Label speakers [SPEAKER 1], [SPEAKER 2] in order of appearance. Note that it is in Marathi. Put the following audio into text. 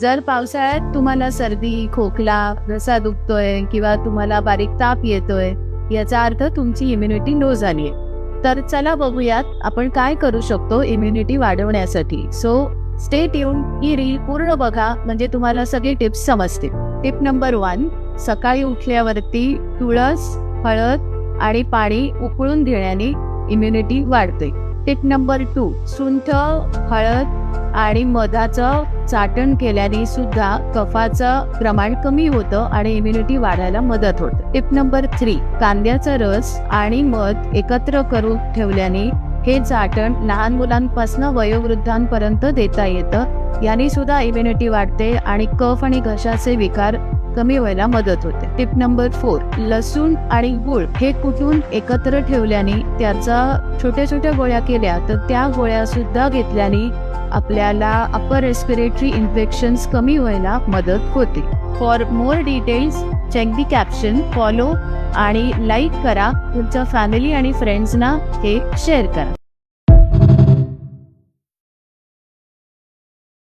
[SPEAKER 1] जर पावसाळ्यात तुम्हाला सर्दी, खोकला, घसा दुखतोय किंवा तुम्हाला बारीक ताप येतोय, याचा अर्थ तुमची इम्युनिटी लो झाली आहे. तर चला बघूयात आपण काय करू शकतो इम्युनिटी वाढवण्यासाठी. सो स्टे ट्यून, ही रील पूर्ण बघा म्हणजे तुम्हाला सगळे टिप्स समजतील. टिप नंबर 1, सकाळी उठल्यावरती तुळस, हळद आणि पाणी उकळून घेण्याने इम्युनिटी वाढते. टिप नंबर 2, सुंठ, हळद आणि मधाचं चाटण केल्याने सुद्धा कफाचं प्रमाण कमी होतं आणि इम्युनिटी वाढायला मदत होते. टिप नंबर 3, कांद्याचा रस आणि मध एकत्र करून ठेवल्याने हे चाटण लहान मुलांपासून वयोवृद्धांपर्यंत देता येतं. याने सुद्धा इम्युनिटी वाढते आणि कफ आणि घशाचे विकार कमी व्हायला मदत होते. टिप नंबर 4, लसूण आणि गूळ हे कुटून एकत्र ठेवल्याने त्याचा छोट्या छोट्या गोळ्या केल्या तर त्या गोळ्या सुद्धा घेतल्याने आपल्याला अपर रेस्पिरेटरी इन्फेक्शन्स कमी व्हायला मदत होते. For more details check the caption, follow आणि लाईक करा. तुमच्या फॅमिली आणि फ्रेंड्सना हे शेअर करा.